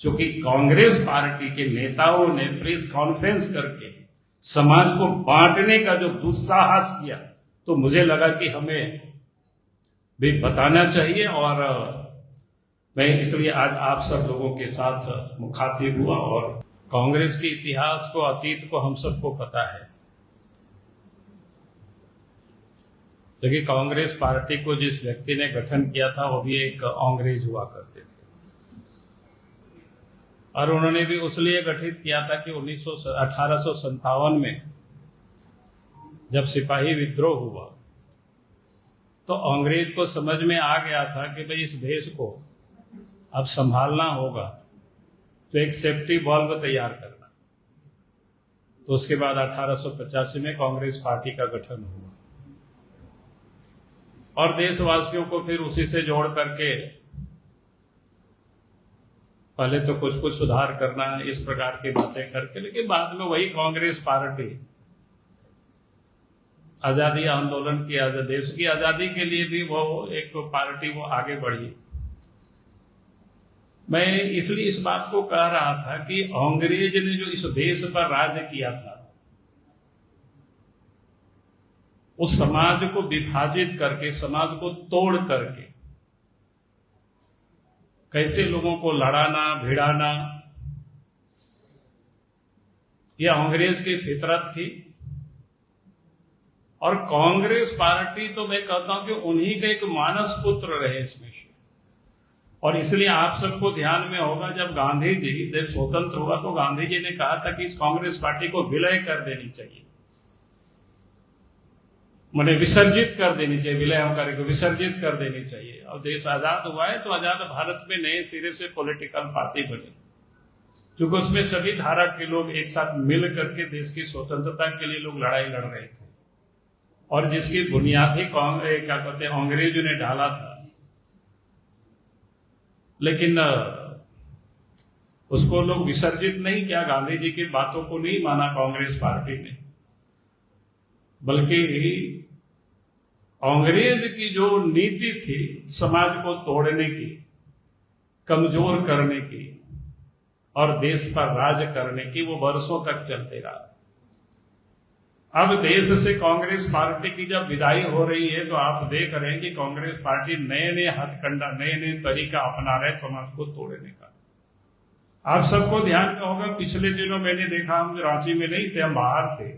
क्योंकि कांग्रेस पार्टी के नेताओं ने प्रेस कॉन्फ्रेंस करके समाज को बांटने का जो दुस्साहस किया, तो मुझे लगा कि हमें भी बताना चाहिए। और मैं इसलिए आज आप सब लोगों के साथ मुखातिब हुआ। और कांग्रेस के इतिहास को, अतीत को हम सबको पता है, लेकिन कांग्रेस पार्टी को जिस व्यक्ति ने गठन किया था वो भी एक अंग्रेज हुआ करते थे, और उन्होंने भी उसलिए गठित किया था कि 1857 में जब सिपाही विद्रोह हुआ तो अंग्रेज को समझ में आ गया था कि भाई इस देश को अब संभालना होगा, तो एक सेफ्टी वॉल्व तैयार करना। तो उसके बाद 1885 में कांग्रेस पार्टी का गठन हुआ और देशवासियों को फिर उसी से जोड़ करके पहले तो कुछ कुछ सुधार करना, इस प्रकार की बातें करके, लेकिन बाद में वही कांग्रेस पार्टी आजादी आंदोलन की, देश की आजादी के लिए भी वो एक पार्टी वो आगे बढ़ी। मैं इसलिए इस बात को कह रहा था कि अंग्रेज ने जो इस देश पर राज किया था, उस समाज को विभाजित करके, समाज को तोड़ करके कैसे लोगों को लड़ाना, भिड़ाना, यह अंग्रेज की फितरत थी। और कांग्रेस पार्टी तो मैं कहता हूं कि उन्हीं के एक मानस पुत्र रहे इसमें से। और इसलिए आप सबको ध्यान में होगा, जब गांधी जी देश स्वतंत्र हुआ तो गांधी जी ने कहा था कि इस कांग्रेस पार्टी को विलय कर देनी चाहिए, मैंने विसर्जित कर देनी चाहिए, विलय हम करेंगे, विसर्जित कर देनी चाहिए। और देश आजाद हुआ है तो आजाद भारत में नए सिरे से पॉलिटिकल पार्टी बनी, क्योंकि उसमें सभी धारा के लोग एक साथ मिल करके देश की स्वतंत्रता के लिए लोग लड़ाई लड़ रहे थे, और जिसकी बुनियादी क्या कहते हैं अंग्रेजों ने डाला था। लेकिन उसको लोग विसर्जित नहीं किया, गांधी जी की बातों को नहीं माना कांग्रेस पार्टी ने, बल्कि अंग्रेज की जो नीति थी समाज को तोड़ने की, कमजोर करने की और देश पर राज करने की, वो वर्षों तक चलते रहा। अब देश से कांग्रेस पार्टी की जब विदाई हो रही है तो आप देख रहे हैं कि कांग्रेस पार्टी नए नए हथकंडा, नए नए तरीका अपना रहे समाज को तोड़ने का। आप सबको ध्यान में होगा, पिछले दिनों मैंने देखा, हम रांची में नहीं थे, हम बाहर थे,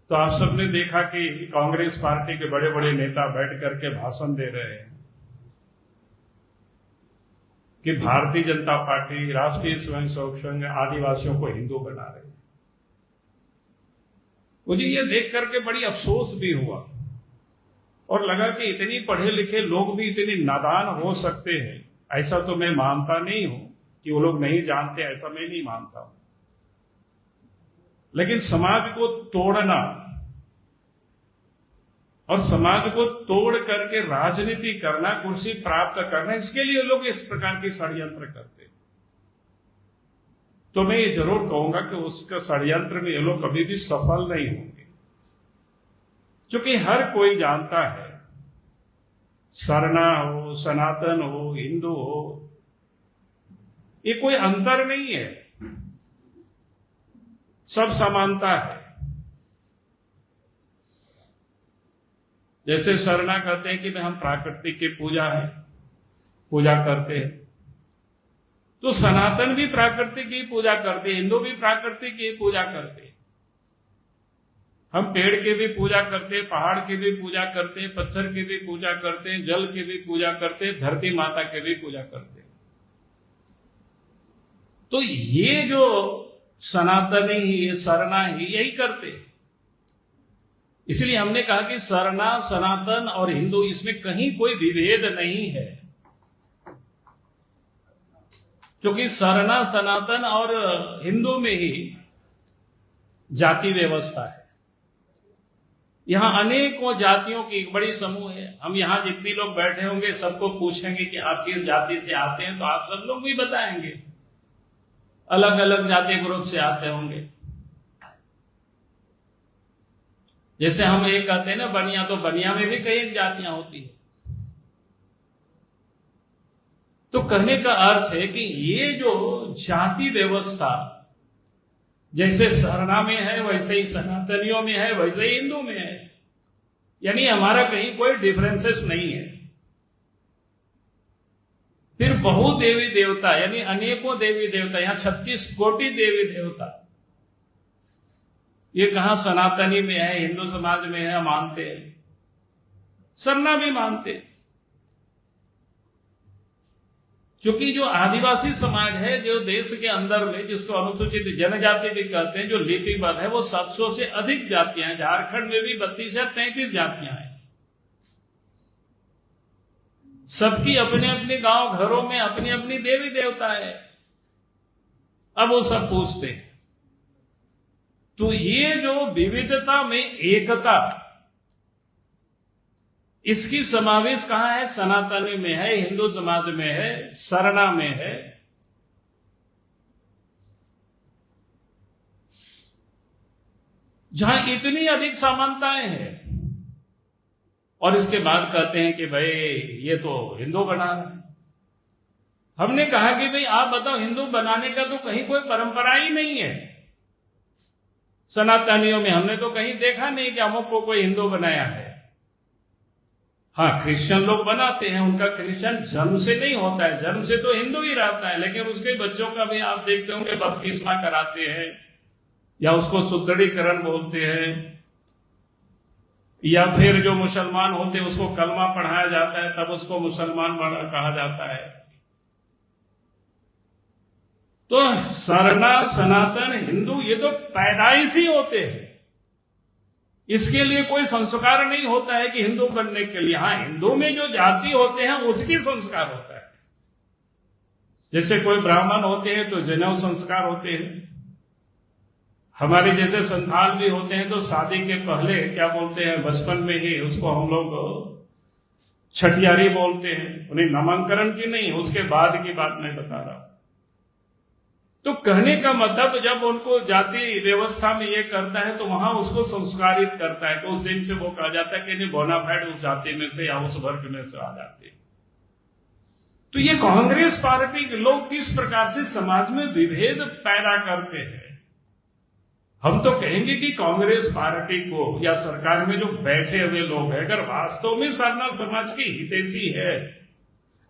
तो आप सबने देखा कि कांग्रेस पार्टी के बड़े बड़े नेता बैठ करके भाषण दे रहे हैं कि भारतीय जनता पार्टी, राष्ट्रीय स्वयंसेवक संघ आदिवासियों को हिंदू बना रहे हैं। मुझे ये देख करके बड़ी अफसोस भी हुआ और लगा कि इतनी पढ़े लिखे लोग भी इतने नादान हो सकते हैं। ऐसा तो मैं मानता नहीं हूं कि वो लोग नहीं जानते, ऐसा मैं नहीं मानता हूं, लेकिन समाज को तोड़ना और समाज को तोड़ करके राजनीति करना, कुर्सी प्राप्त करना, इसके लिए लोग इस प्रकार की षड्यंत्र करते। तो मैं ये जरूर कहूंगा कि उसका षड्यंत्र में ये लोग कभी भी सफल नहीं होंगे, क्योंकि हर कोई जानता है, सरना हो, सनातन हो, हिंदू हो, ये कोई अंतर नहीं है, सब समानता है। जैसे सरना कहते हैं कि हम प्राकृतिक की पूजा करते हैं, तो सनातन भी प्राकृतिक की पूजा करते हैं, हिंदू भी प्राकृतिक की पूजा करते हैं। हम पेड़ की भी पूजा करते हैं, पहाड़ की भी पूजा करते हैं, पत्थर की भी पूजा करते हैं, जल की भी पूजा करते हैं, धरती माता की भी पूजा करते हैं। तो ये जो सनातनी, ये सरना ही यही करते हैं। इसलिए हमने कहा कि सरना, सनातन और हिंदू, इसमें कहीं कोई विभेद नहीं है, क्योंकि सरना, सनातन और हिंदू में ही जाति व्यवस्था है। यहां अनेकों जातियों की एक बड़ी समूह है। हम यहां जितने लोग बैठे होंगे सबको पूछेंगे कि आप किस जाति से आते हैं, तो आप सब लोग भी बताएंगे, अलग अलग जाति ग्रुप से आते होंगे। जैसे हम एक कहते हैं ना बनिया, तो बनिया में भी कई जातियां होती है। तो कहने का अर्थ है कि ये जो जाति व्यवस्था जैसे सरना में है, वैसे ही सनातनियों में है, वैसे ही हिंदू में है, यानी हमारा कहीं कोई डिफरेंसेस नहीं है। फिर बहुदेवी देवता यानी अनेकों देवी देवता, यहां 36 कोटि देवी देवता, ये कहां सनातनी में है, हिंदू समाज में है, मानते हैं, सरना भी मानते हैं। क्योंकि जो आदिवासी समाज है, जो देश के अंदर में, जिसको अनुसूचित जनजाति भी कहते हैं, जो लिपिबद्ध है, वो 700 से अधिक जातियां हैं। झारखंड में भी 32 या 33 जातियां हैं। सबकी अपने अपने गांव घरों में अपनी अपनी देवी देवता है। अब वो सब पूछते हैं, तो ये जो विविधता में एकता, इसकी समावेश कहां है? सनातनी में है, हिंदू समाज में है, सरना में है। जहां इतनी अधिक समानताएं हैं, और इसके बाद कहते हैं कि भाई ये तो हिंदू बना रहे हैं। हमने कहा कि भाई आप बताओ, हिंदू बनाने का तो कहीं कोई परंपरा ही नहीं है। सनातनियों में हमने तो कहीं देखा नहीं कि अमुक को कोई हिंदू बनाया है। हाँ, क्रिश्चियन लोग बनाते हैं, उनका क्रिश्चियन जन्म से नहीं होता है, जन्म से तो हिंदू ही रहता है, लेकिन उसके बच्चों का भी आप देखते होंगे बपतिस्मा कराते हैं, या उसको सुदृढ़ीकरण बोलते हैं, या फिर जो मुसलमान होते हैं उसको कलमा पढ़ाया जाता है, तब उसको मुसलमान कहा जाता है। तो सरना, सनातन, हिंदू, ये तो पैदाइशी होते हैं। इसके लिए कोई संस्कार नहीं होता है कि हिंदू बनने के लिए। हाँ, हिंदू में जो जाति होते हैं उसकी संस्कार होता है। जैसे कोई ब्राह्मण होते हैं तो जनेऊ संस्कार होते हैं। हमारे जैसे संथाल भी होते हैं तो शादी के पहले क्या बोलते हैं, बचपन में ही उसको हम लोग छठियारी बोलते हैं। उन्हें नामांकन की नहीं, उसके बाद की बात मैं बता रहा हूं। तो कहने का मतलब, जब उनको जाति व्यवस्था में ये करता है तो वहां उसको संस्कारित करता है। तो उस दिन से वो कहा जाता है कि नहीं, बोनाफाइड उस जाति में से या उस वर्ग में से आ जाते हैं। तो ये कांग्रेस पार्टी के लोग किस प्रकार से समाज में विभेद पैदा करते हैं। हम तो कहेंगे कि कांग्रेस पार्टी को या सरकार में जो बैठे हुए लोग हैं, अगर वास्तव में सरना समाज की हितैषी है,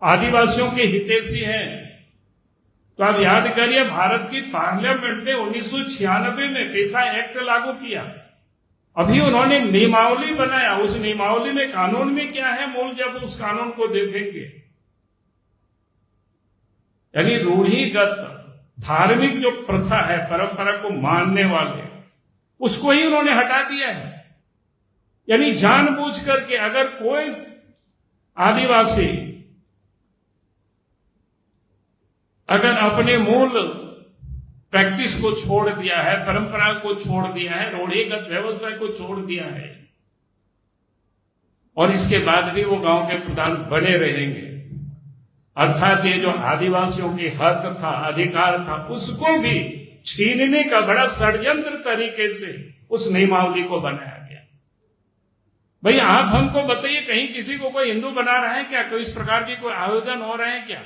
आदिवासियों के हितैषी है, तो आप याद करिए, भारत की पार्लियामेंट ने 1996 में पेशा एक्ट लागू किया। अभी उन्होंने नियमावली बनाया। उस नियमावली में, कानून में क्या है मूल, जब उस कानून को देखेंगे, यानी रूढ़िगत धार्मिक जो प्रथा है, परंपरा को मानने वाले, उसको ही उन्होंने हटा दिया है। यानी जानबूझ करके अगर कोई आदिवासी अगर अपने मूल प्रैक्टिस को छोड़ दिया है, परंपरा को छोड़ दिया है, रूढ़िगत व्यवस्था को छोड़ दिया है, और इसके बाद भी वो गांव के प्रधान बने रहेंगे, अर्थात ये जो आदिवासियों के हक था, अधिकार था, उसको भी छीनने का बड़ा षड्यंत्र तरीके से उस नियमावली को बनाया गया। भाई आप हमको बताइए, कहीं किसी को कोई हिंदू बना रहा है क्या? कोई इस प्रकार की कोई आयोजन हो रहे हैं क्या?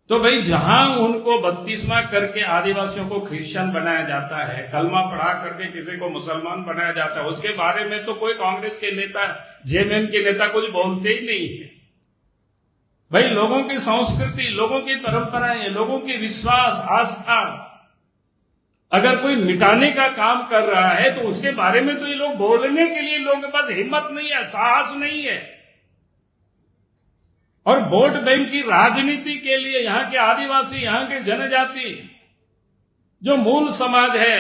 तो भाई जहां उनको बपतिस्मा करके आदिवासियों को क्रिश्चियन बनाया जाता है, कलमा पढ़ा करके किसी को मुसलमान बनाया जाता है, उसके बारे में तो कोई कांग्रेस के नेता, जेएमएम के नेता कुछ बोलते ही नहीं है। भाई लोगों की संस्कृति, लोगों की परंपराएं, लोगों की विश्वास, आस्था अगर कोई मिटाने का काम कर रहा है तो उसके बारे में तो ये लोग बोलने के लिए लोगों के पास हिम्मत नहीं है, साहस नहीं है। और वोट बैंक की राजनीति के लिए यहां के आदिवासी, यहां के जनजाति, जो मूल समाज है,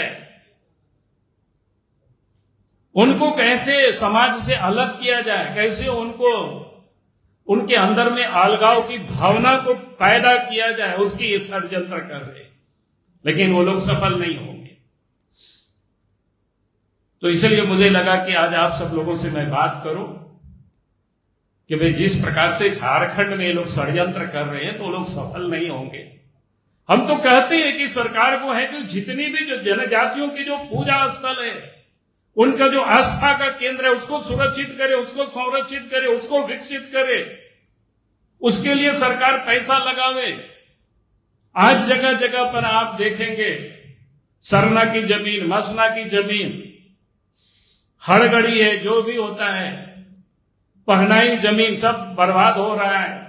उनको कैसे समाज से अलग किया जाए, कैसे उनको उनके अंदर में अलगाव की भावना को पैदा किया जाए, उसकी ये षड्यंत्र कर रहे। लेकिन वो लोग सफल नहीं होंगे। तो इसलिए मुझे लगा कि आज आप सब लोगों से मैं बात करूं कि भाई जिस प्रकार से झारखंड में ये लोग षड्यंत्र कर रहे हैं तो वो लोग सफल नहीं होंगे। हम तो कहते हैं कि सरकार को है कि जितनी भी जो जनजातियों की जो पूजा स्थल है, उनका जो आस्था का केंद्र है, उसको सुरक्षित करे, उसको संरक्षित करे, उसको विकसित करे, उसके लिए सरकार पैसा लगावे। आज जगह जगह पर आप देखेंगे सरना की जमीन, मसना की जमीन, हड़गड़ी है, जो भी होता है, पहनाई जमीन, सब बर्बाद हो रहा है।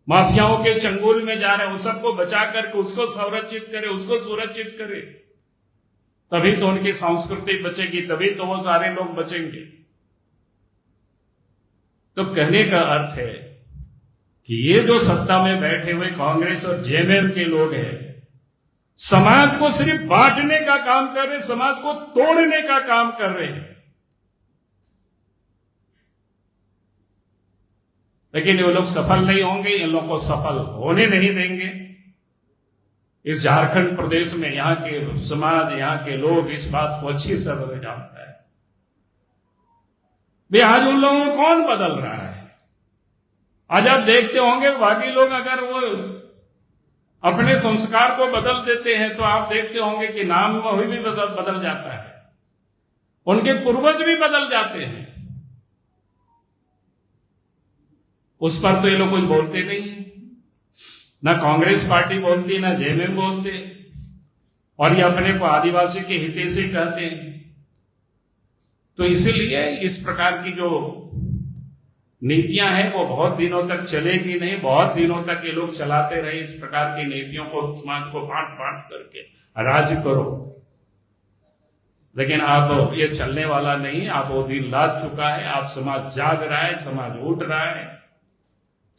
माफियाओं के चंगुल में जा रहे हैं। उस सबको बचा करके उसको संरक्षित करे, उसको सुरक्षित करे, तभी तो उनकी संस्कृति बचेगी, तभी तो वो सारे लोग बचेंगे। तो कहने का अर्थ है कि ये जो सत्ता में बैठे हुए कांग्रेस और जेएमएम के लोग हैं, समाज को सिर्फ बांटने का काम कर रहे, समाज को तोड़ने का काम कर रहे हैं। लेकिन ये लोग सफल नहीं होंगे, इन लोगों को सफल होने नहीं देंगे। इस झारखंड प्रदेश में यहाँ के समाज, यहाँ के लोग इस बात को अच्छी तरह जानता है। भाई आज उन लोगों को कौन बदल रहा है? आज आप देखते होंगे बाकी लोग अगर वो अपने संस्कार को बदल देते हैं तो आप देखते होंगे कि नाम वही भी बदल जाता है, उनके पूर्वज भी बदल जाते हैं। उस पर तो ये लोग कुछ बोलते नहीं है, ना कांग्रेस पार्टी बोलती, ना जेएमएम बोलते, और ये अपने को आदिवासी के हितैषी कहते हैं। तो इसीलिए इस प्रकार की जो नीतियां हैं वो बहुत दिनों तक चलेगी नहीं। बहुत दिनों तक ये लोग चलाते रहे इस प्रकार की नीतियों को, समाज को बांट बांट करके राज करो। लेकिन अब ये चलने वाला नहीं। अब वो दिन लाद चुका है। अब समाज जाग रहा है, समाज उठ रहा है।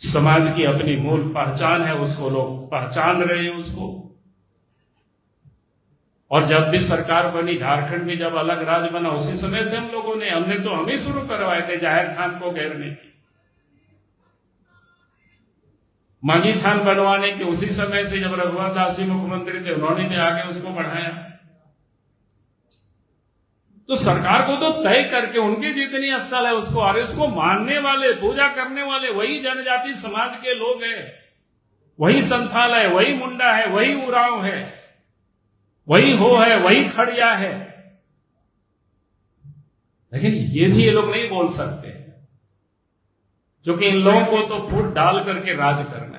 समाज की अपनी मूल पहचान है, उसको लोग पहचान रहे हैं उसको। और जब भी सरकार बनी, झारखंड में जब अलग राज्य बना, उसी समय से हमने तो हम ही शुरू करवाए थे जाहिर खान को घेरने की, मांझी थान बनवाने के। उसी समय से जब रघुवर दास जी मुख्यमंत्री थे, उन्होंने भी आगे उसको बढ़ाया। तो सरकार को तो तय करके उनकी जितनी स्थल है उसको, और इसको मानने वाले, पूजा करने वाले वही जनजाति समाज के लोग हैं, वही संथाल है, वही मुंडा है, वही उरांव है, वही हो है, वही खड़िया है। लेकिन ये भी ये लोग नहीं बोल सकते, क्योंकि इन लोगों को तो फूट डाल करके राज करना।